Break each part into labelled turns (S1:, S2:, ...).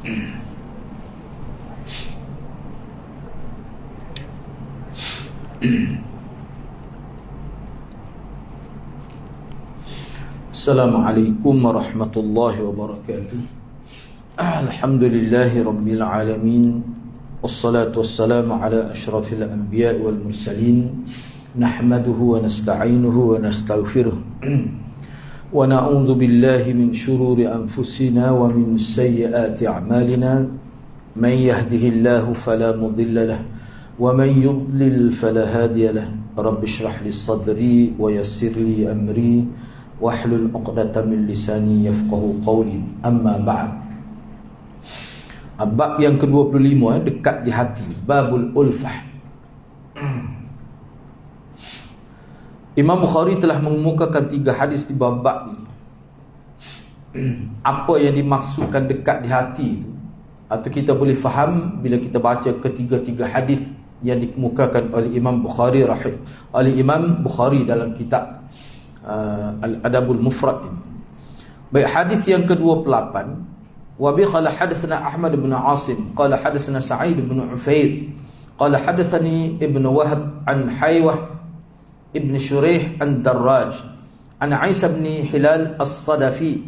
S1: Assalamualaikum warahmatullahi wabarakatuh. Alhamdulillahi rabbil alamin. Wassalatu wassalamu ala asyrafil anbiya wal mursalin. Nahmaduhu wa nasta'inuhu wa nastaghfiruh. Wa na'udzu billahi min shururi anfusina wa min sayyiati a'malina. Man yahdihillahu fala mudilla lahu wa man yudlil fala hadiya lahu. Rabbi shrah li sadri wa yassir li amri wahlul 'uqdatam min lisani yafqahu qawli. Amma ba'd. Bab yang ke-25, dekat di hati, babul ulfah. Imam Bukhari telah mengemukakan 3 hadis di bab ni. Apa yang dimaksudkan dekat di hati itu, atau kita boleh faham bila kita baca ketiga-tiga hadis yang dikemukakan oleh Imam Bukhari dalam kitab Al-Adabul Mufrad ini. Baik, hadis yang ke-28, wa bi qala hadatsana Ahmad bin Asim qala hadatsana Sa'id bin Ufair qala hadatsani Ibn Wahab an Haywah Ibn Shuraih an Darraj an Isa bin Hilal as-Sadafi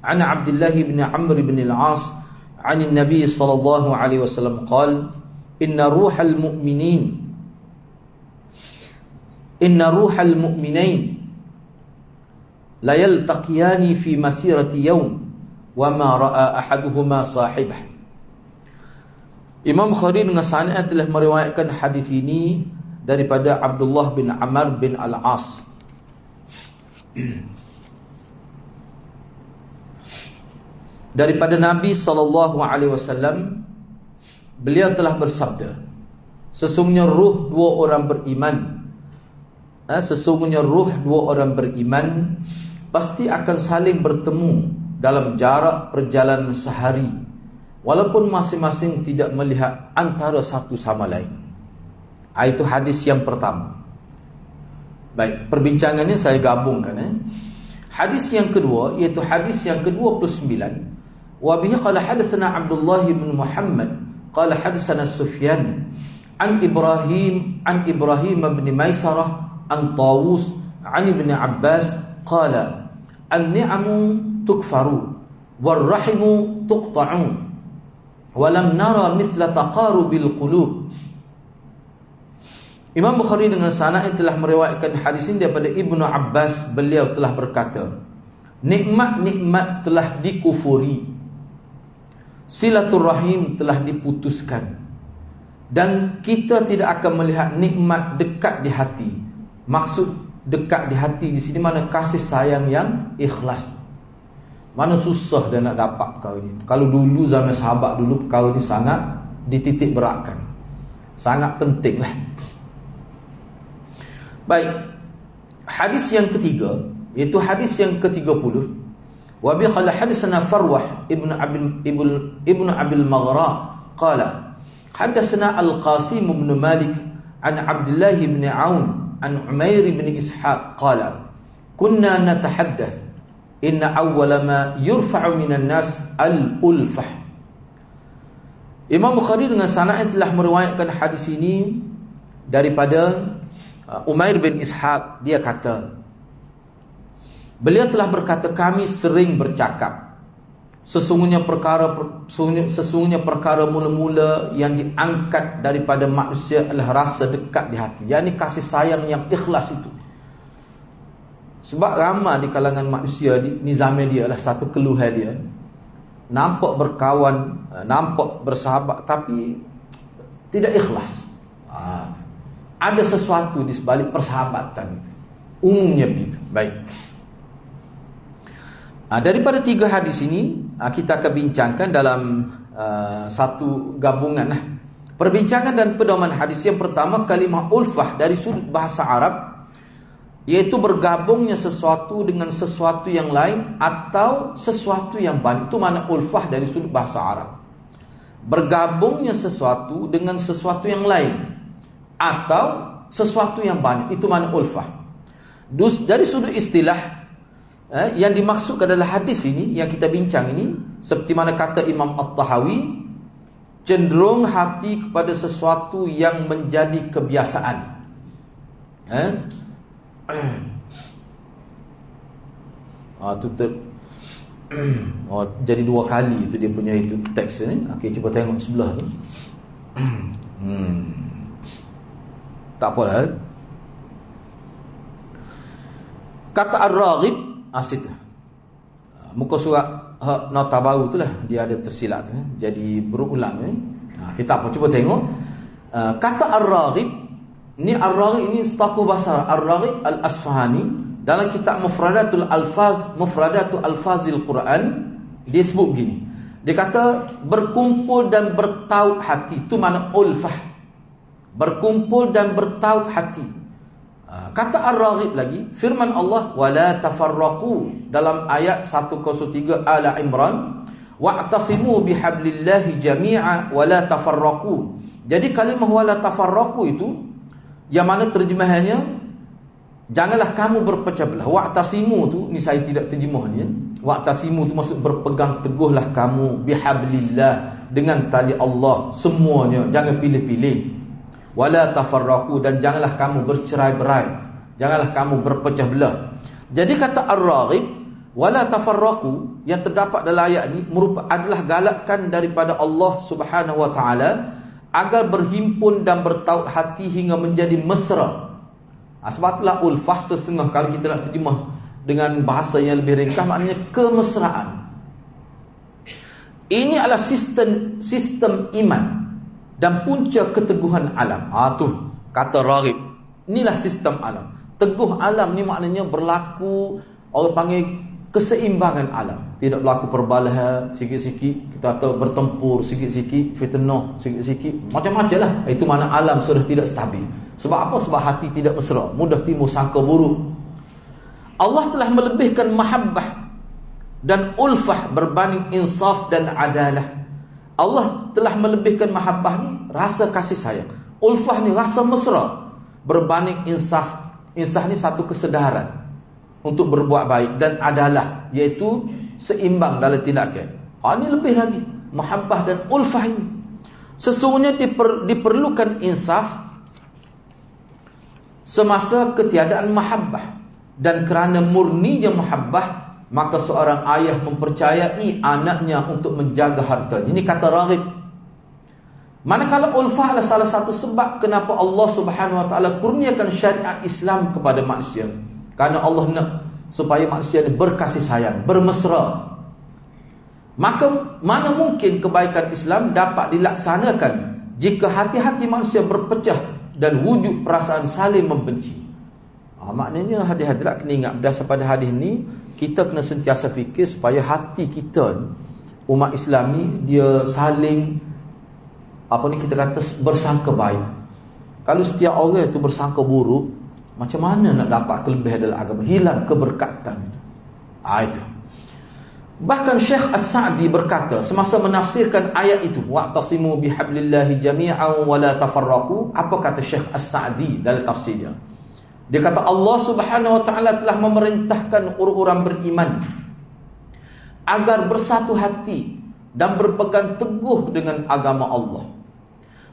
S1: an Abdullah bin Amr bin al-As an Nabi sallallahu alaihi wasallam qala inna ruhal mu'minin la yaltaqiyani fi masirati yawm wa ma ra'a ahaduhuma sahibah. Imam Bukhari dengan sanad telah meriwayatkan hadis ini daripada Abdullah bin Amr bin al-As. Daripada Nabi sallallahu alaihi wasallam, beliau telah bersabda, sesungguhnya ruh dua orang beriman pasti akan saling bertemu dalam jarak perjalanan sehari, walaupun masing-masing tidak melihat antara satu sama lain. Itu hadis yang pertama. Baik, perbincangannya saya gabungkan. Hadis yang kedua, iaitu hadis yang ke-29. Wa bihi qala hadatsana Abdullah bin Muhammad qala hadatsana Sufyan an Ibrahim bin Maisarah an Tawus an Ibn Abbas qala an-ni'amu tukfaru war-rahimu tuqta'un wa lam nara mithla taqarubil qulub. Imam Bukhari dengan sanad telah meriwayatkan hadis ini daripada Ibnu Abbas. Beliau telah berkata, nikmat-nikmat telah dikufuri, silaturrahim telah diputuskan, dan kita tidak akan melihat nikmat dekat di hati. Maksud dekat di hati di sini mana kasih sayang yang ikhlas. Mana susah dia nak dapat perkara ini. Kalau dulu zaman sahabat dulu, perkara ini sangat dititik beratkan, sangat penting lah. Baik, hadis yang ketiga, iaitu hadis yang ke-30. Wa bi qala hadatsana Farwah ibnu Abil Maghra qala hadatsana Al-Qasim bin Malik an Abdullah bin Aun an Umair bin Ishaq qala kunna natahaddath inna awwala ma yurfa'u minan nas al-ulfah. Imam Bukhari dengan sanad telah meriwayatkan hadis ini daripada Umair bin Ishaq. Dia kata, beliau telah berkata, kami sering bercakap, sesungguhnya perkara mula-mula yang diangkat daripada manusia adalah rasa dekat di hati, yakni kasih sayang yang ikhlas itu. Sebab ramai di kalangan manusia di zaman dia adalah satu keluhan dia, nampak berkawan, nampak bersahabat, tapi tidak ikhlas. Ada sesuatu di sebalik persahabatan itu. Umumnya begitu. Baik. Daripada 3 hadis ini, kita akan bincangkan dalam satu gabungan. Perbincangan dan pedoman hadis yang pertama, kalimah ulfah dari sudut bahasa Arab, iaitu bergabungnya sesuatu dengan sesuatu yang lain atau sesuatu yang banyak. Itu makna ulfah dari sudut bahasa Arab. Bergabungnya sesuatu dengan sesuatu yang lain atau sesuatu yang banyak, itu makna ulfah. Dari sudut istilah, Yang dimaksud adalah hadis ini yang kita bincang ini, seperti mana kata Imam At-Tahawi, cenderung hati kepada sesuatu yang menjadi kebiasaan. Jadi 2 kali itu dia punya itu teks ni. Okey, cuba tengok sebelah tu. Tak apalah. Kata Ar-Raghib situ. Muka surat nota baru tu lah, dia ada tersilap tu, jadi berulang. Kita apa cuba tengok. Kata Ar-Raghib ni, Ar-Raghib ini tokoh bahasa Ar-Raghib Al-Asfahani dalam kitab Mufradatul Alfazil Quran. Dia sebut begini, dia kata berkumpul dan bertaut hati, itu makna ulfah, berkumpul dan bertaut hati. Kata Ar-Raghib lagi, firman Allah wala tafarraqu dalam ayat 103 Ala Imran, wa'tasimu bihablillahi jami'a wala tafarraqu. Jadi kalimah wala tafarraqu itu yang mana terjemahannya janganlah kamu berpecah belah. Wa'tasimu tu ni saya tidak terjemah ni. Wa'tasimu tu maksud berpegang teguhlah kamu bihablillah, dengan tali Allah semuanya, jangan pilih-pilih. Wala tafarraqu, dan janganlah kamu bercerai-berai, janganlah kamu berpecah belah. Jadi kata Ar-Raghib wala tafarraqu yang terdapat dalam ayat ini adalah galakan daripada Allah Subhanahu wa taala agar berhimpun dan bertaut hati hingga menjadi mesra. Sebab itulah ulfah sesungguh, kalau kita nak terjemah dengan bahasa yang lebih ringkas, maknanya kemesraan. Ini adalah sistem iman dan punca keteguhan alam. Tu kata Raghib, inilah sistem alam. Teguh alam ni maknanya berlaku, orang panggil keseimbangan alam. Tidak berlaku perbalahan sikit-sikit, kita tahu bertempur sikit-sikit, fitnah sikit-sikit, macam-macam lah. Itu makna alam sudah tidak stabil. Sebab apa? Sebab hati tidak mesra, mudah timbul sangka buruk. Allah telah melebihkan mahabbah dan ulfah berbanding insaf dan adalah. Allah telah melebihkan mahabbah ni, rasa kasih sayang. Ulfah ni rasa mesra berbanding insaf. Insaf ni satu kesedaran untuk berbuat baik, dan adalah iaitu seimbang dalam tindakan. Ini lebih lagi mahabbah dan ulfah ini. Sesungguhnya diperlukan insaf semasa ketiadaan mahabbah, dan kerana murninya mahabbah maka seorang ayah mempercayai anaknya untuk menjaga hartanya. Ini kata Raghib. Manakala ulfah adalah salah satu sebab kenapa Allah Subhanahu wa taala kurniakan syariat Islam kepada manusia. Karena Allah nak supaya manusia ini berkasih sayang, bermesra. Maka mana mungkin kebaikan Islam dapat dilaksanakan jika hati-hati manusia berpecah dan wujud perasaan saling membenci. Maknanya hadirat kena ingat, berdasar pada hadis ni, kita kena sentiasa fikir supaya hati kita, umat Islam ni, dia saling kita kata bersangka baik. Kalau setiap orang itu bersangka buruk, macam mana nak dapat kelebihan dalam agama? Hilang keberkatan itu. Bahkan Syekh As-Sa'di berkata semasa menafsirkan ayat itu, wa'tasimu bihablillahi jami'an wa la tafarraqu. Apa kata Syekh As-Sa'di dalam tafsirnya? Dia kata Allah Subhanahu wa taala telah memerintahkan orang-orang beriman agar bersatu hati dan berpegang teguh dengan agama Allah.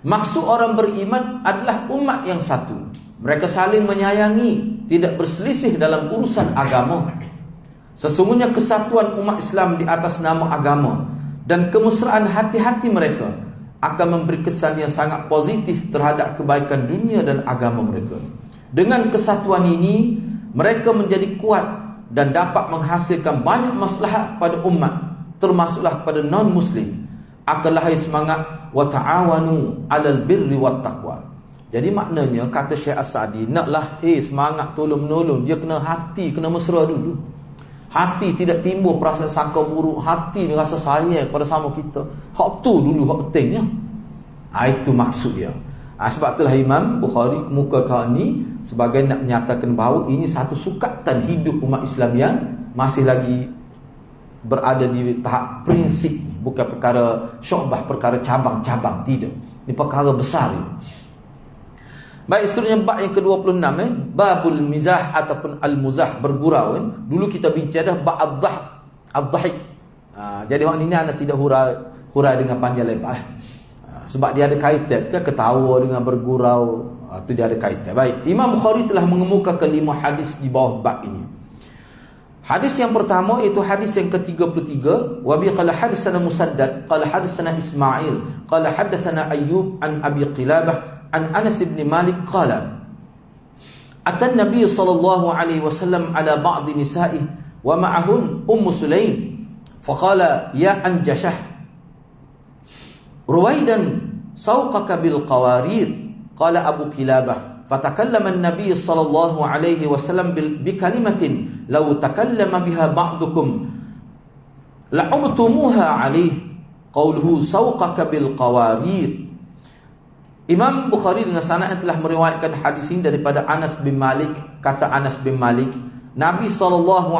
S1: Maksud orang beriman adalah umat yang satu. Mereka saling menyayangi, tidak berselisih dalam urusan agama. Sesungguhnya kesatuan umat Islam di atas nama agama dan kemesraan hati-hati mereka akan memberi kesan yang sangat positif terhadap kebaikan dunia dan agama mereka. Dengan kesatuan ini, mereka menjadi kuat dan dapat menghasilkan banyak maslahat pada umat, termasuklah kepada non-muslim. Akalahai semangat wa ta'awanu 'alal birri wat taqwa. Jadi maknanya kata Syekh As-Sa'di, naklah semangat tolong-menolong, dia kena hati, kena mesra dulu. Hati tidak timbul perasaan sangka buruk, hati ni rasa sayang kepada sama kita. Hak tu dulu hak pentingnya. Itu maksud dia. Sebab itulah Imam Bukhari kemukakan ni sebagai nak menyatakan bahawa ini satu sukatan hidup umat Islam yang masih lagi berada di tahap prinsip, bukan perkara syu'bah, perkara cabang-cabang, tidak. Ini perkara besar ini. Baik, seterusnya bab yang ke-26 babul mizah ataupun al-muzah, bergurau Dulu kita bincang dah bab ad-dhahik. Jadi orang ini anda tidak hurai dengan panjang lebar. Sebab dia ada kaitan ketawa dengan bergurau, itu dia ada kaitan. Baik, Imam Bukhari telah mengemukakan 5 hadis di bawah bab ini. Hadis yang pertama itu hadis yang ke-33, wa bi qala hadatsana Musaddad qala hadatsana Ismail qala hadatsana Ayyub an Abi Qilabah an Anas bin Malik qala atan Nabi sallallahu alaihi wasallam ala ba'd nisa'ihi wa ma'ahun Sulaim faqala ya Anjashah ruwaidan sawqaka bil qawarir qala Abu Qilabah fatakallama an-nabiy sallallahu alaihi wasallam bi kalimatin law takallama biha ba'dukum la'ubtumuha alaihi qawluhu sawqaka bil qawarir. Imam Bukhari dengan sanad yang telah meriwayatkan hadis ini daripada Anas bin Malik. Kata Anas bin Malik, Nabi SAW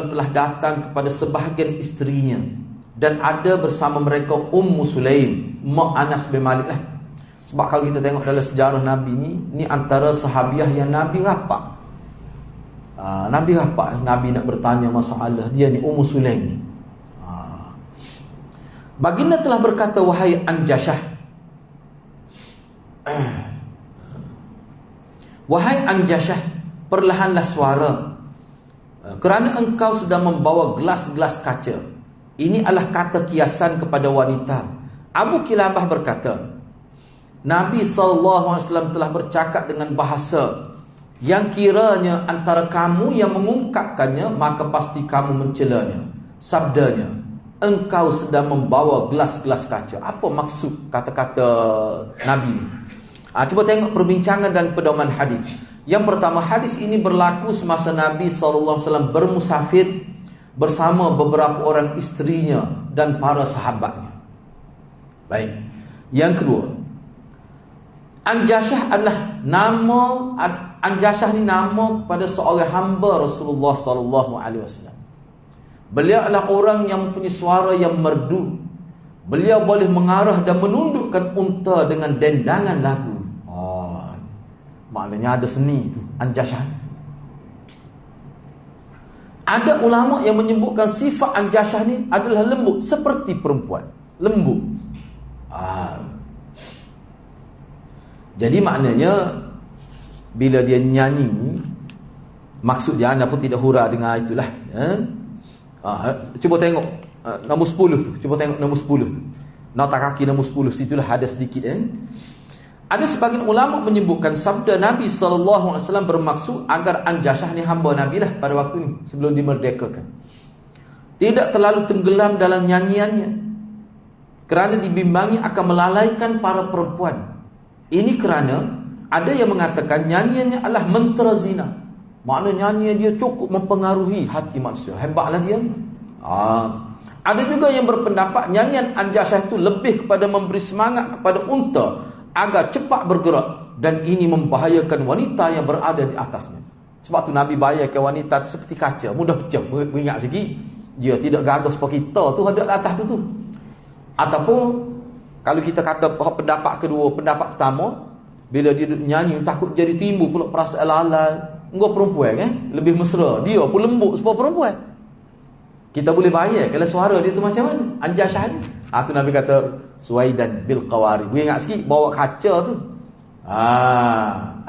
S1: telah datang kepada sebahagian isterinya dan ada bersama mereka Sulaim, mak Anas bin Malik lah. Sebab kalau kita tengok dalam sejarah Nabi ni antara sahabiah yang Nabi rapat. Nabi rapat, Nabi nak bertanya masalah dia ni Sulaim ni. Baginda telah berkata, wahai Anjashah, wahai Anjashah, perlahanlah suara, kerana engkau sedang membawa gelas-gelas kaca. Ini adalah kata kiasan kepada wanita. Abu Qilabah berkata, Nabi SAW telah bercakap dengan bahasa yang kiranya antara kamu yang mengungkapkannya, maka pasti kamu mencelanya. Sabdanya, engkau sedang membawa gelas-gelas kaca. Apa maksud kata-kata Nabi ni? Cuba tengok perbincangan dan pedoman hadis. Yang pertama, hadis ini berlaku semasa Nabi SAW bermusafir bersama beberapa orang isterinya dan para sahabatnya. Baik. Yang kedua, Anjashah adalah nama, Anjashah ni nama pada seorang hamba Rasulullah SAW. Beliau adalah orang yang mempunyai suara yang merdu. Beliau boleh mengarah dan menundukkan unta dengan dendangan lagu. Maknanya ada seni tu, Anjashah. Ada ulama yang menyebutkan sifat Anjashah ni adalah lembut, seperti perempuan. Lembut. Jadi maknanya bila dia nyanyi, maksud dia, anda pun tidak hura dengan itulah. Cuba tengok nombor 10 tu. Cuba tengok nombor 10 tu. Nota kaki nombor 10, situlah ada sedikit. Ada sebagian ulama menyebutkan sabda Nabi SAW bermaksud agar Anjashah ni hamba Nabi lah pada waktu ni, sebelum dimerdekakan, tidak terlalu tenggelam dalam nyanyiannya, kerana dibimbangi akan melalaikan para perempuan. Ini kerana ada yang mengatakan nyanyiannya adalah mentera zina. Maknanya nyanyian dia cukup mempengaruhi hati manusia. Hebatlah dia. Ada juga yang berpendapat nyanyian Anjashah itu lebih kepada memberi semangat kepada unta agar cepat bergerak, dan ini membahayakan wanita yang berada di atasnya. Sebab tu Nabi bayangkan wanita itu seperti kaca, mudah pecah. Ingat sikit, dia tidak gagah seperti kita tu ada di atas tu. Ataupun kalau kita kata pendapat kedua, pendapat pertama, bila dia nyanyi takut jadi timbul pula perasaan lalai. Engkau perempuan lebih mesra, dia pun lembut seperti perempuan. Kita boleh bayar kalau suara dia tu macam mana Anjashah ni. Tu Nabi kata suwaidan bil qawari. Boleh ingat sikit bawa kaca tu.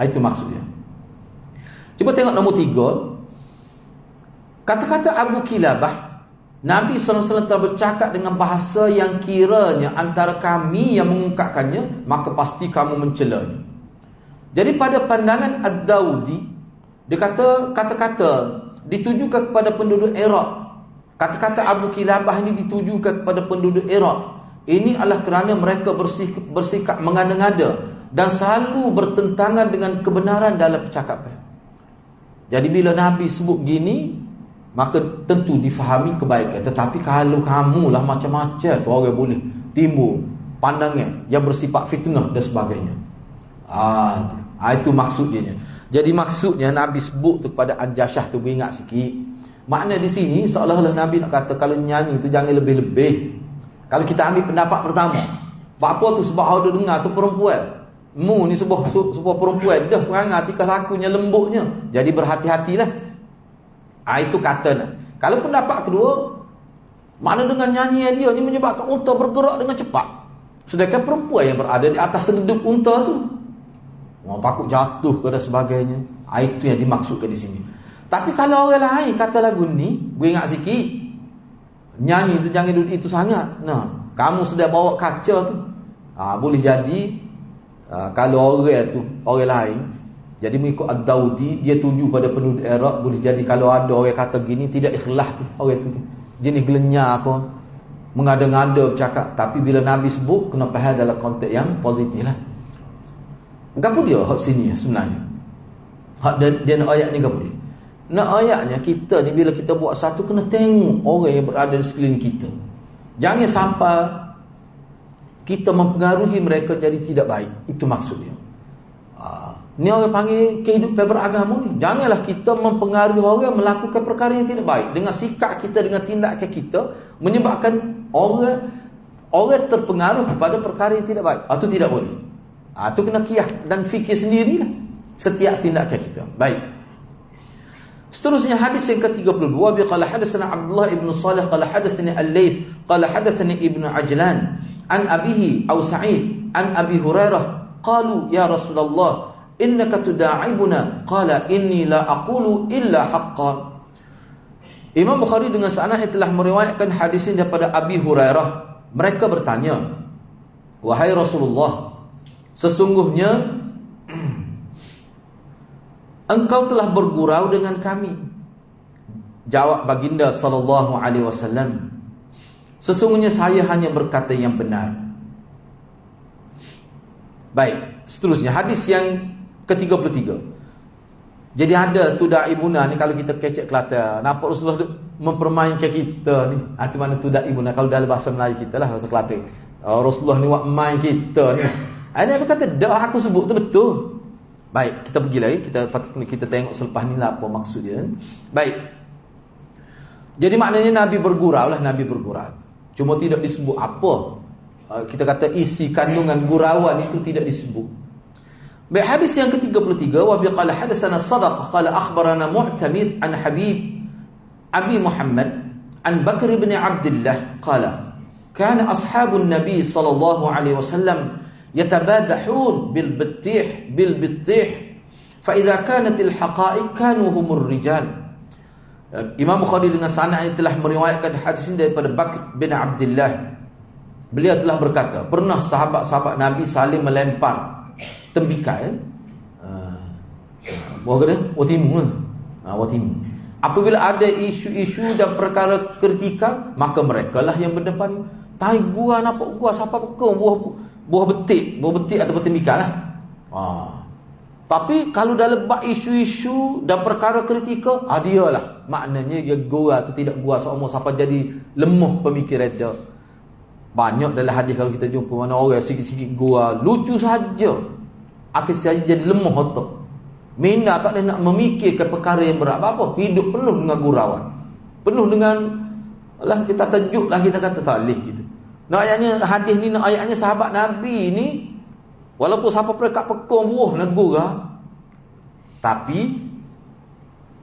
S1: Itu maksudnya. Cuba tengok nombor 3. Kata-kata Abu Qilabah, Nabi SAW telah bercakap dengan bahasa yang kiranya antara kami yang mengungkapkannya, maka pasti kamu mencelanya. Jadi pada pandangan Ad-Dawudi, dia kata kata-kata ditujukan kepada penduduk Iraq. Kata-kata Abu Qilabah ini ditujukan kepada penduduk Iraq. Ini adalah kerana mereka bersikap mengada-ngada dan selalu bertentangan dengan kebenaran dalam percakapan. Jadi bila Nabi sebut gini, maka tentu difahami kebaikan. Tetapi kalau kamulah macam-macam, tu orang boleh timbul pandangan yang bersifat fitnah dan sebagainya. Itu maksudnya. Jadi maksudnya Nabi sebut tu kepada Anjashah tu, ingat sikit. Makna di sini seolah-olah Nabi nak kata kalau nyanyi tu jangan lebih-lebih. Kalau kita ambil pendapat pertama, apa tu sebab ada dengar tu perempuan. Mu ni sebuah perempuan dah perangai tingkah lakunya lembutnya. Jadi berhati-hatilah. Itu kata. Kalau pendapat kedua, mana dengan nyanyian dia ni menyebabkan unta bergerak dengan cepat. Sedangkan perempuan yang berada di atas sededup unta tu, orang takut jatuh ke dan sebagainya. Itu yang dimaksudkan di sini. Tapi kalau orang lain kata lagu ni, gue ingat sikit, nyanyi tu jangan duduk itu sangat. Nah, kamu sudah bawa kaca tu, boleh jadi kalau orang lain jadi mengikut Ad-Daudi, dia tuju pada penduduk Iraq, boleh jadi kalau ada orang kata gini tidak ikhlas tu orang tu jenis gelenyar aku mengada-ngada bercakap. Tapi bila Nabi sebut, kena faham dalam konteks yang positif lah. Gapo dia hak sini sebenarnya, hak dia nak ayat ni gapo dia nak ayatnya? Kita ni bila kita buat satu, kena tengok orang yang berada di sekeliling kita. Jangan sampai kita mempengaruhi mereka jadi tidak baik. Itu maksudnya. Ni orang panggil kehidupan beragama ni. Janganlah kita mempengaruhi orang melakukan perkara yang tidak baik. Dengan sikap kita, dengan tindakan kita, menyebabkan orang terpengaruh pada perkara yang tidak baik. Itu tidak boleh. Itu kena kiyah dan fikir sendirilah setiap tindakan kita. Baik. Seterusnya hadis yang ke-32, qala hadatsana Abdullah ibn Salih qala hadatsani Al-Laits qala hadatsani Ibnu Ajlan an abihi aw Sa'id an Abi Hurairah qalu ya Rasulullah innaka tuda'ibuna qala inni la aqulu illa haqqan. Imam Bukhari dengan sanad yang telah meriwayatkan hadis ini daripada Abi Hurairah. Mereka bertanya, wahai Rasulullah, sesungguhnya engkau telah bergurau dengan kami. Jawab baginda sallallahu alaihi wasallam, sesungguhnya saya hanya berkata yang benar. Baik, seterusnya hadis yang ke-33. Jadi ada tuda'ibuna ni, kalau kita kecek Kelantan, nampak Rasulullah mempermainkan kita ni. Itu mana tuda'ibuna kalau dalam bahasa Melayu kita lah, bahasa Kelantan. Rasulullah ni buat main kita ni. Ada kata dak aku sebut tu betul. Baik, kita pergi lagi, kita tengok selepas ni lah apa maksud dia. Baik. Jadi maknanya Nabi bergurau lah, Nabi bergurau. Cuma tidak disebut apa. Kita kata isi kandungan gurauan itu tidak disebut. Baik, hadis yang ke-33, wa bi qala hadatsana Sadaqah qala akhbarana Mu'tamid an Habib Abi Muhammad an Bakr bin Abdullah qala kana ashabun Nabi sallallahu alaihi wasallam يتبادحون بالبطيح فإذا كانت الحقائق كانوا هم الرجال. Imam Bukhari dengan sanad yang telah meriwayatkan hadis ini daripada Bakr bin Abdullah. Beliau telah berkata, pernah sahabat-sahabat Nabi saling melempar tembikai watimu. Apabila ada isu-isu dan perkara kritikal, maka merekalah yang berdepan. Tai gua nampak gua siapa pekong buah betik atau tembikai lah. Tapi kalau dalam bab isu-isu dan perkara kritikal, dia lah. Maknanya dia gua atau tidak gua seumur siapa jadi lemah pemikiran dia. Banyak dalam hadis kalau kita jumpa mana orang sikit-sikit gua lucu saja, akhir saja jadi lemah otak. Minda tak boleh nak memikirkan perkara yang berat apa. Hidup penuh dengan gurauan, penuh dengan lah kita tajuk lah, kita kata tak boleh gitu. Nak ayatnya hadis ni, nak ayatnya sahabat Nabi ni walaupun siapa perekat pekong buah negara, tapi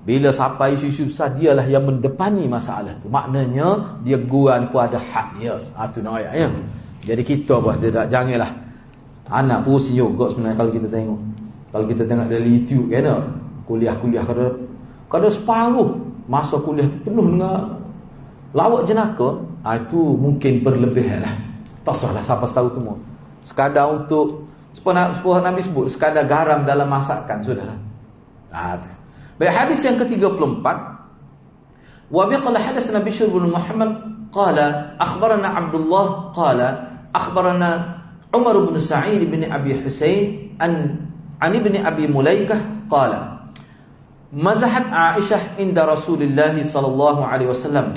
S1: bila sampai isu-isu besar, dialah yang mendepani masalah tu. Maknanya dia guran pun ada hak dia. Itu nak ayatnya. Jadi kita pun janganlah anak pusing juga sebenarnya kalau kita tengok. Kalau kita tengok dari YouTube kan, kuliah-kuliah kada separuh masa kuliah tu penuh dengan lawak jenaka. Itu mungkin berlebihan lah. Tak salah siapa tahu semua. Sekadar untuk sepuh Nabi sebut, sekadar garam dalam masakan, sudahlah. Baik, hadis yang ke-34. Wa bi qala hadatsana Bishr bin Muhammad qala akhbarana Abdullah qala akhbarana Umar bin Sa'id bin Abi Husain an ibn Abi Mulaikah qala mazahat Aisyah inda Rasulillah sallallahu alaihi wasallam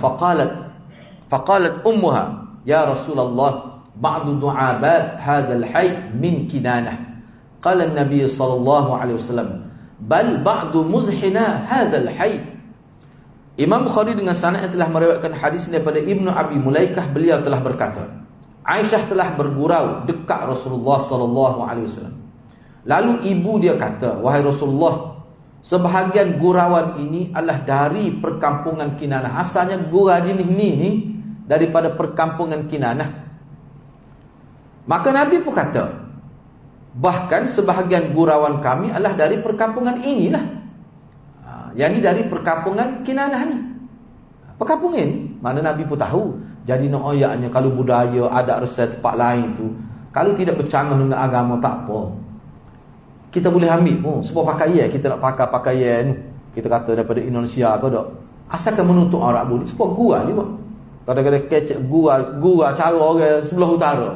S1: فقالت أمها يا رسول الله بعض دعابات هذا الحي من كنانة. قال النبي صلى الله عليه وسلم بل بعض مزحنا هذا الحي. Imam Bukhari dengan sanad yang telah meriwayatkan hadis daripada Ibnu Abi Mulaikah, beliau telah berkata, Aisyah telah bergurau dekat Rasulullah sallallahu alaihi wasallam. Lalu ibu dia kata, wahai Rasulullah, sebahagian gurauan ini adalah dari perkampungan Kinanah. Asalnya gurau jenis ni daripada perkampungan Kinanah. Maka Nabi pun kata, bahkan sebahagian gurauan kami adalah dari perkampungan inilah. Yang ni dari perkampungan Kinanah ni. Perkampungan mana Nabi pun tahu. Jadi nak ayatnya kalau budaya adat resep tempat lain tu, kalau tidak bercanggah dengan agama tak apa. Kita boleh ambil sebuah pakaian, kita nak pakai pakaian kita kata daripada Indonesia ke tak. Asalkan menutup aurat boleh. Sebuah gua juga. Kadang-kadang kecek gua cara orang sebelah utara,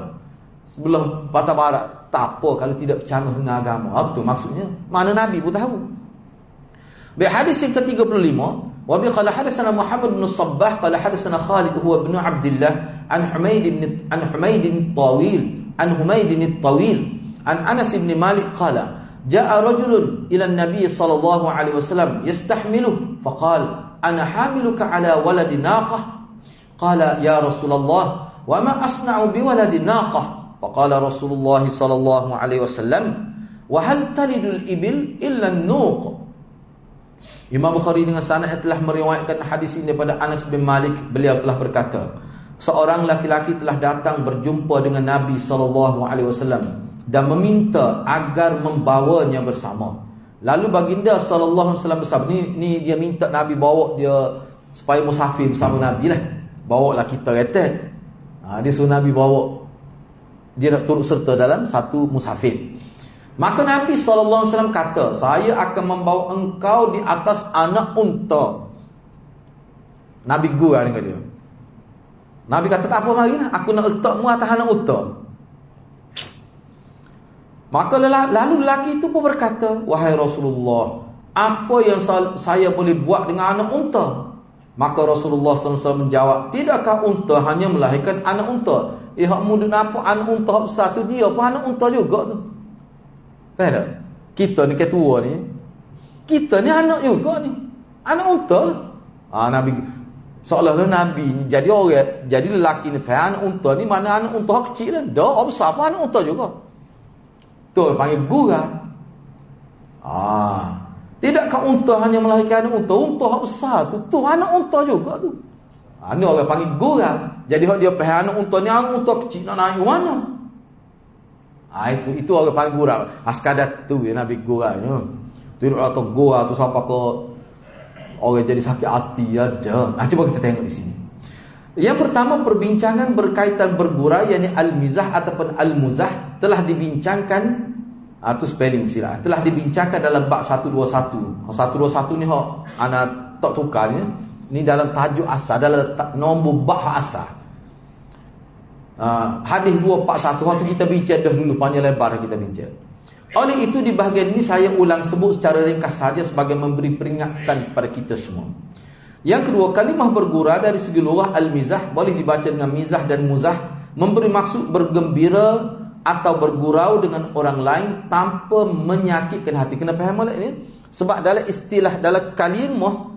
S1: sebelah patah barat, tak apa kalau tidak bercanggah dengan agama. Apa tu maksudnya? Mana Nabi pun tahu. Baik, hadis yang ke-35, wa bi qala hadatsana Muhammad bin Sabbah qala hadatsana Khalid huwa ibn Abdullah an Humaid at-Tawil an Anas bin Malik qala jaa rajulun ila an-nabiy sallallahu alaihi wasallam yastahmiluhu faqala ana hamiluka ala waladi naqah qala ya Rasulullah wa ma asna'u bi waladi naqah faqala Rasulullah sallallahu alaihi wasallam wa hal talidul ibil illa an-nuq. Imam Bukhari dengan sanad yang telah meriwayatkan hadis ini daripada Anas bin Malik, beliau telah berkata, seorang laki-laki telah datang berjumpa dengan Nabi SAW dan meminta agar membawanya bersama. Lalu baginda SAW bersama ni dia minta Nabi bawa dia supaya musafir bersama Nabi lah. Bawalah kita kata. Dia suruh Nabi bawa, dia nak turut serta dalam satu musafir. Maka Nabi SAW kata, saya akan membawa engkau di atas anak unta. Nabi gua dengan dia. Nabi kata, tak apa mari, aku nak letakmu atas anak unta. Maka lalu lelaki itu pun berkata, wahai Rasulullah, apa yang saya boleh buat dengan anak unta? Maka Rasulullah SAW menjawab, tidakkah unta hanya melahirkan anak unta? Hak muda apa anak unta besar tu dia pun anak unta juga tu. Faham tak? Kita ni ketua ni, kita ni anak juga ni, anak unta lah. Nabi seolah-olah Nabi jadi orang, jadi lelaki ni faham anak unta ni mana anak unta kecil lah. Dah besar pun anak unta juga. Tu panggil gurau. Tidakkah unta hanya melahirkan anak unta? Unta besar tu anak unta juga tu. Ni orang panggil gurau. Jadi dia faham anak unta ni anak unta kecil nak naik mana? Itu orang panggil gurau. Sekadar tu ya Nabi gurau. Tidak atau gurau tu sampai ke orang jadi sakit hati ada. Cuba kita tengok di sini. Yang pertama, perbincangan berkaitan bergurau, yakni al-mizah ataupun al-muzah telah dibincangkan. Itu spelling silap. Telah dibincangkan dalam bab 121. 121 ni anak tak tukarnya. Ni dalam tajuk asal, dalam nombor bab asal. Hadis 241 waktu kita bincang dah dulu, panjang lebar kita bincang. Oleh itu di bahagian ini saya ulang sebut secara ringkas saja sebagai memberi peringatan kepada kita semua. Yang kedua, kalimah bergurau dari segi lughah al-mizah boleh dibaca dengan mizah dan muzah, memberi maksud bergembira atau bergurau dengan orang lain tanpa menyakitkan hati. Kenapa faham ini? Sebab dalam istilah, dalam kalimah,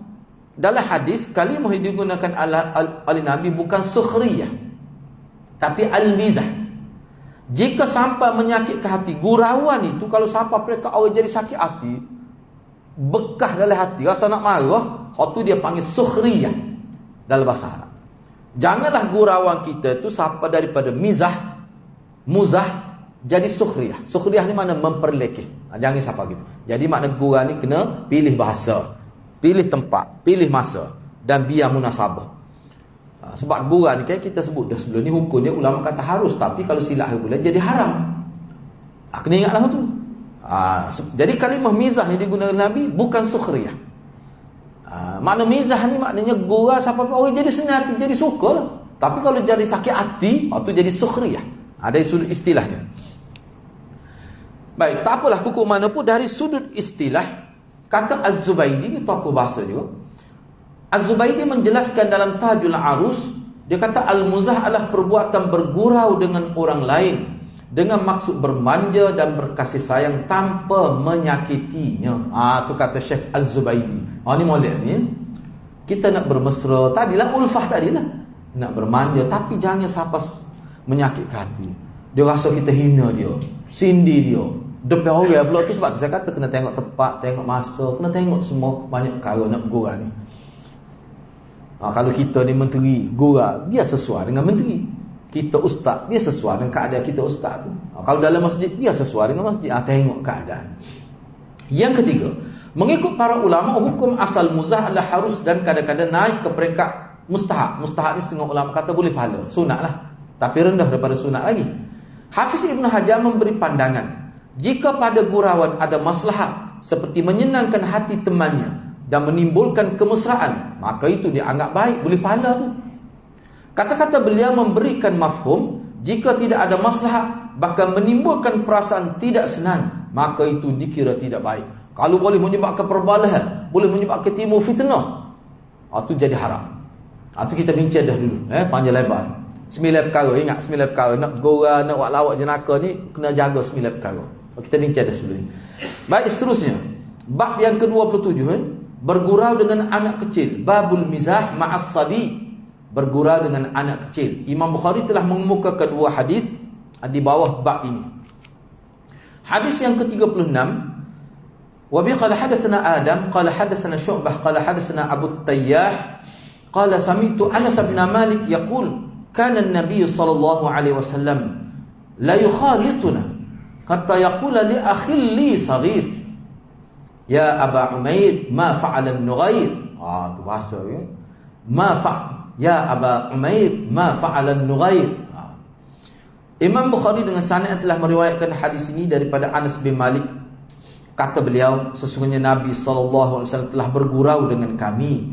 S1: dalam hadis, kalimah yang digunakan oleh Nabi bukan sukhriyah, tapi al-mizah. Jika sampai menyakitkan hati, gurauan itu kalau sampai mereka orang jadi sakit hati, bekah dalam hati, rasa nak marah, itu dia panggil sukhriyah dalam bahasa Arab. Janganlah gurauan kita itu sampai daripada mizah, muzah jadi sukhriyah. Sukhriyah ni makna memperlekeh. Jangan sampai gitu. Jadi makna gurau ni kena pilih bahasa, pilih tempat, pilih masa dan biar munasabah. Sebab gurau ni kan kita sebut dah sebelum ni, hukum dia ulama kata harus, tapi kalau silap pula jadi haram. Kena ingatlah tu. Jadi kalimah mizah yang digunakan Nabi bukan sukhriyah. Makna mizah ni maknanya gurau sampai orang jadi senang, jadi suka lah. Tapi kalau jadi sakit hati, itu jadi sukhriyah. Ada sudut istilahnya. Baik, tak apalah hukum mana pun dari sudut istilah. Kata Az-Zubaydi ni tokoh bahasa juga. Az-Zubaydi menjelaskan dalam Tajul Arus, dia kata al-muzah adalah perbuatan bergurau dengan orang lain dengan maksud bermanja dan berkasih sayang tanpa menyakitinya. Tu kata Syekh Az-Zubaydi. Ni molek ni. Kita nak bermesra, tadilah ulfah tadilah. Nak bermanja tapi jangan sampai menyakitkan hati. Dia rasa kita hina dia, sindi dia. depan orang pula tu. Sebab tu saya kata kena tengok tempat, tengok masa, kena tengok semua. Banyak perkara nak bergurau ni. Kalau kita ni menteri gurau, dia sesuai dengan menteri. Kita ustaz, dia sesuai dengan keadaan kita ustaz tu. Kalau dalam masjid, dia sesuai dengan masjid. Tengok keadaan. Yang ketiga, mengikut para ulama, hukum asal muzah adalah harus dan kadang-kadang naik ke peringkat mustahab. Mustahab ni setengah ulama kata boleh pahala, sunat lah, tapi rendah daripada sunat lagi. Hafiz Ibn Hajar memberi pandangan, jika pada gurauan ada maslahat seperti menyenangkan hati temannya dan menimbulkan kemesraan, maka itu dianggap baik, boleh pahala tu. Kata-kata beliau memberikan mafhum, jika tidak ada maslahat bahkan menimbulkan perasaan tidak senang, maka itu dikira tidak baik. Kalau boleh menyebabkan perbalahan, boleh menyebabkan timbul fitnah, itu jadi haram. Itu kita bincang dah dulu, panjang lebar. 9 perkara, ingat 9 perkara. Nak gora, nak buat lawak jenaka ni, kena jaga 9 perkara. Kita bincang dah sebelum ni. Baik, seterusnya, bab yang ke-27, bergurau dengan anak kecil. Babul mizah ma'as sabi, bergurau dengan anak kecil. Imam Bukhari telah mengemukakan 2 hadis di bawah bab ini. Hadis yang ke-36, wa bi qala hadatsana Adam qala hadatsana Syu'bah qala hadatsana Abu Tayyah qala sami'tu Anas bin Malik yaqul kana an-nabiy sallallahu alaihi wasallam la yukhalituna hatta yaqula li akhi li saghir ya Aba Umair ma fa'ala an-nughayr. Tu bahasa ya. Ya Aba Umair ma fa'ala an-nughayr. Imam Bukhari dengan sanad telah meriwayatkan hadis ini daripada Anas bin Malik. Kata beliau, sesungguhnya Nabi SAW telah bergurau dengan kami.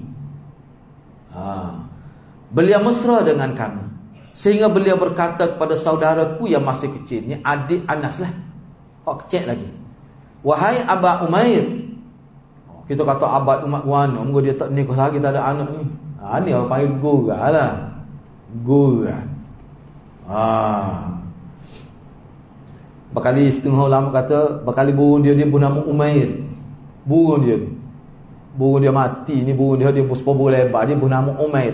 S1: Beliau mesra dengan kami, sehingga beliau berkata kepada saudaraku yang masih kecil, ni adik Anas lah, kecil lagi, wahai Aba Umair. Kita kata Aba Umair wana, mungkin dia tak nikah lagi, tak ada anak ni. Ni orang panggil gurau lah. Gurau. Berkali setengah ulama kata, berkali burung dia pun nama Umair. Burung dia mati ni, burung dia bersepobo lebar, dia pun nama Umair.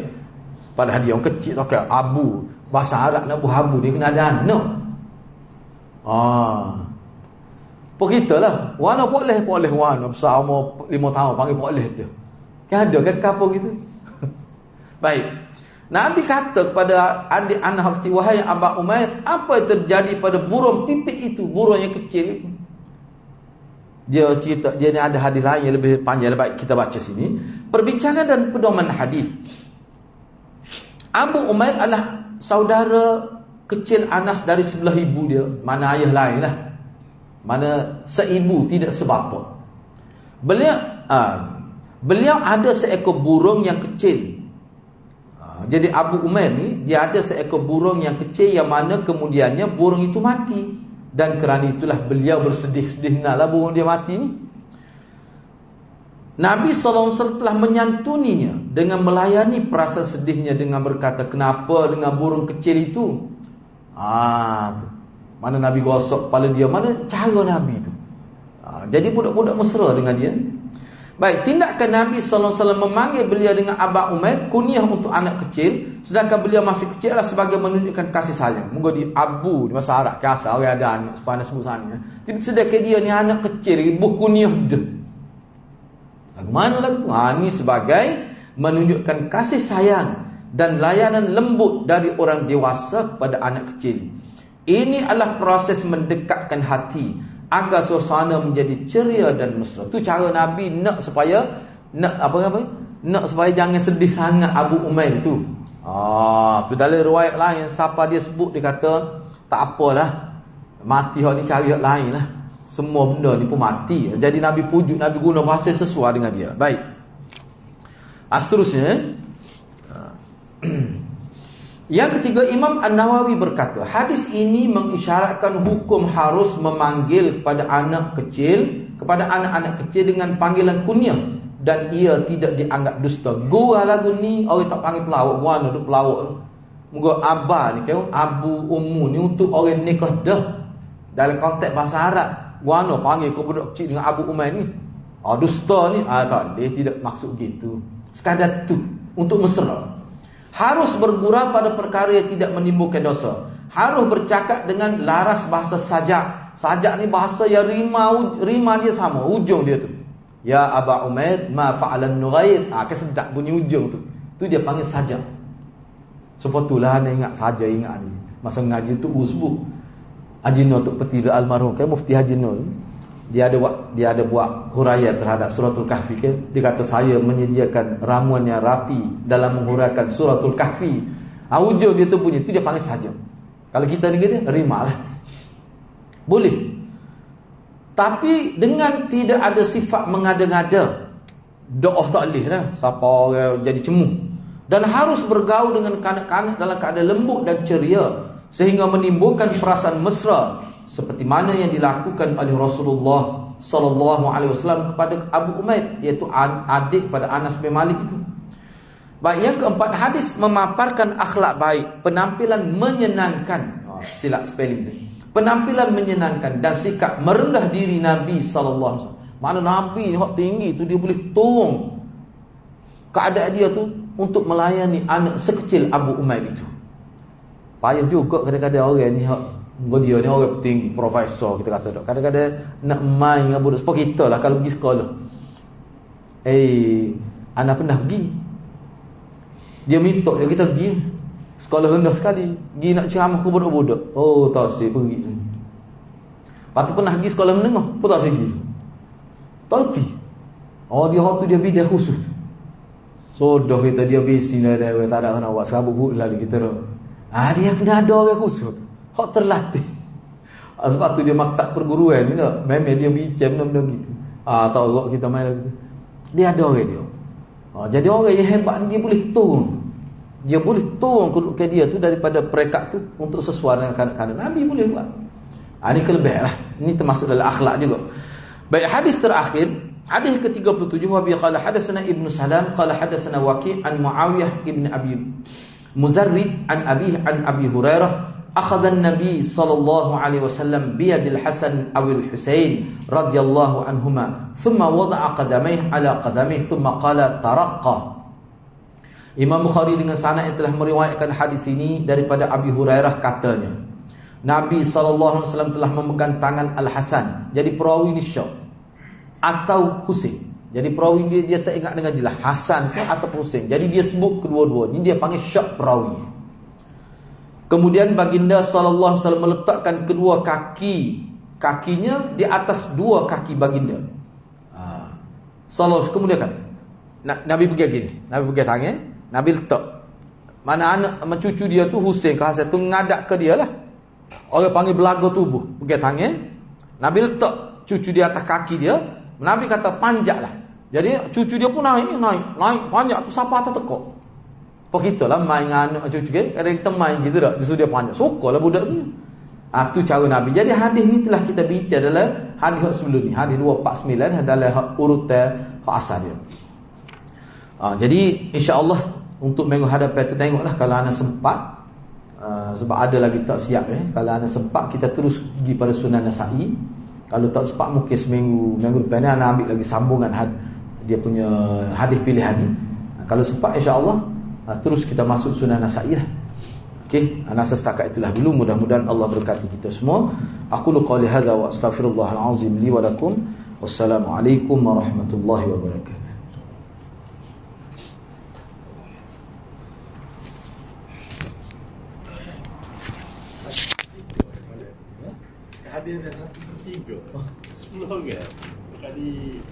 S1: Padahal dia orang kecil tak kira abu. Bahasa Arab nak abu, dia kena ada anak. Pok kita lah, wana boleh wana besar umur 5 tahun panggil boleh dia. Kan ada kan kapur gitu. Baik. Nabi kata kepada adik anak kecil, wahai Aba Umair, apa yang terjadi pada burung pipit itu, burung yang kecil itu? Dia cerita, dia ni ada hadis lain yang lebih panjang, lebih baik kita baca sini. Perbincangan dan pedoman hadis. Abu Umair adalah saudara kecil Anas dari sebelah ibu dia, mana ayah lain lah, mana seibu tidak sebapa. Beliau ada seekor burung yang kecil. Jadi Abu Umair ni, dia ada seekor burung yang kecil yang mana kemudiannya burung itu mati. Dan kerana itulah beliau bersedih-sedih naklah burung dia mati ni. Nabi SAW telah menyantuninya dengan melayani perasaan sedihnya dengan berkata, kenapa dengan burung kecil itu? Mana Nabi gosok kepala dia, mana cara Nabi itu. Jadi budak-budak mesra dengan dia. Baik, tindakan Nabi SAW memanggil beliau dengan Aba Umair, kunyah untuk anak kecil, sedangkan beliau masih kecil adalah sebagai menunjukkan kasih sayang. Mungkin di Abu, di bahasa Arab, kasar orang ada anak, sepanas sebut sana. Sedangkan dia ni anak kecil, ibu kunyah dia. Bagaimana lagi tu? Ini sebagai menunjukkan kasih sayang dan layanan lembut dari orang dewasa kepada anak kecil. Ini adalah proses mendekatkan hati agar suasana menjadi ceria dan mesra. Tu cara Nabi nak supaya jangan sedih sangat Abu Umair tu. Tu dalam riwayat lain siapa dia sebut, dia kata tak apalah, mati hak ni cari hak lain lah. Semua benda ni pun mati. Jadi Nabi pujuk, Nabi guna bahasa sesuai dengan dia. Baik. Seterusnya yang ketiga, Imam An-Nawawi berkata, hadis ini mengisyaratkan hukum harus memanggil kepada anak kecil, kepada anak-anak kecil dengan panggilan kunyah, dan ia tidak dianggap dusta. Gua lagu ni orang tak panggil pelawak, mana tu pelawak. Moga Abah ni kan Abu Ummu ni untuk orang nikah dah. Dalam konteks bahasa Arab, mana panggil kau budak kecil dengan Abu Umair ni? Dusta ni? Tak, dia tidak maksud gitu. Sekadar tu untuk mesra. Harus bergurau pada perkara yang tidak menimbulkan dosa. Harus bercakap dengan laras bahasa sajak Sajak ni bahasa yang rima dia sama, ujung dia tu. Ya Aba Umair, ma fa'alan nughair. Kesedak bunyi ujung tu. Tu dia panggil sajak. Sepatulah anda ingat saja ingat ni. Masa ngaji tu sebut Haji Nur Tok Peti almarhum kan Mufti Haji Nur. Dia ada buat huraian terhadap suratul Kahfi kan. Dia kata saya menyediakan ramuan yang rapi dalam menghuraikan suratul Kahfi. Ujung dia tu bunyi tu dia panggil sajak. Kalau kita ni kata rimalah. Boleh. Tapi dengan tidak ada sifat mengada-ngada. Doa tak boleh lah. Siapa orang jadi cemuh. Dan harus bergaul dengan kanak-kanak dalam keadaan lembut dan ceria, sehingga menimbulkan perasaan mesra, seperti mana yang dilakukan oleh Rasulullah sallallahu alaihi wasallam kepada Abu Umair, iaitu adik pada Anas bin Malik itu. Baik, yang keempat, hadis memaparkan akhlak baik, penampilan menyenangkan. Silap spelling tu. Penampilan menyenangkan dan sikap merendah diri Nabi sallallahu alaihi wasallam. Mana Nabi hak tinggi tu dia boleh turun keadaan dia tu untuk melayani anak sekecil Abu Umair itu. Payah juga kadang-kadang orang ni hak dia ni orang tinggi, profesor kita kata dok. Kadang-kadang nak main dengan budak seperti kita lah kalau pergi sekolah. Anak pernah pergi. Dia minta kita pergi sekolah rendah sekali, pergi nak ceramah ke budak-budak. Oh, tak sih pergi. Lepas tu pernah pergi sekolah menengah, pun tak segi. Tak erti. Oh, dia hak tu dia bidang khusus. Sodoh kita dia bisi lah dia, tak ada kena buat sabuk lah kita tu. Dia kena ada orang khusus. Hak terlatih. Sebab tu dia maktab perguruan ni tak. Memang dia bincang benda-benda gitu. Tak orang kita main gitu. Dia ada orang dia. Jadi orang yang hebat dia boleh turun. Dia boleh turun kedudukan dia tu daripada peringkat tu untuk sesuai dengan kanak-kanak. Nabi boleh buat. Ini kelebihan lah. Ini termasuk dalam akhlak juga. Baik, hadis terakhir. Hadis ke-37, wa bi qala hadatsana Ibnu Salam qala hadatsana Waqi' an Muawiyah ibn Abi Muzarrid an Abi Hurairah akhadha an-nabi sallallahu alaihi wasallam bi yadil Hasan aw al-Husain radhiyallahu anhuma thumma wada'a qadamayhi ala qadamayhi thumma qala taraqqa. Imam Bukhari dengan sanad yang telah meriwayatkan hadis ini daripada Abi Hurairah katanya, Nabi sallallahu alaihi wasallam telah memegang tangan Al-Hasan. Jadi perawi ni Syekh atau Husain. Jadi perawi dia tak ingat dengan jelas Hasan ke atau Husain. Jadi dia sebut kedua-dua. Ini dia panggil syak perawi. Kemudian baginda sallallahu alaihi wasallam meletakkan kedua kakinya di atas dua kaki baginda. Sallallahu kemudian kan Nabi pergi gini. Nabi pergi tangan, Nabi letak. Mana anak mencucu dia tu Husain ke Hasan tu ngadak ke dia lah. Orang panggil belaga tubuh. Pergi tangan, Nabi letak cucu di atas kaki dia. Nabi kata panjatlah. Jadi cucu dia pun naik panjat tu siapa atas tekuk. Apa kita lah main dengan anak cucu kan? Kadang kita main gitu tak. Justru dia panjat. Sukalah budak tu. Tu cara Nabi. Jadi hadis ni telah kita bincang dalam hadis sebelum ni. Hadis 249 dalam urutan asal dia. Jadi insya-Allah untuk minggu hadapan kita tengoklah kalau anda sempat. Sebab ada lagi tak siap Kalau anda sempat kita terus pergi pada Sunan Nasa'i. Kalau tak sempat mungkin minggu depan ni anda ambil lagi sambungan dia punya hadis pilihan ni. Kalau sempat insya-Allah terus kita masuk Sunan Nasa'i lah. Okey, ana setakat itulah dulu. Mudah-mudahan Allah berkati kita semua. Aku qouli hadza wa astaghfirullahal azim li wa lakum. Wassalamualaikum warahmatullahi wabarakatuh.
S2: Ada 1/3 10 orang kali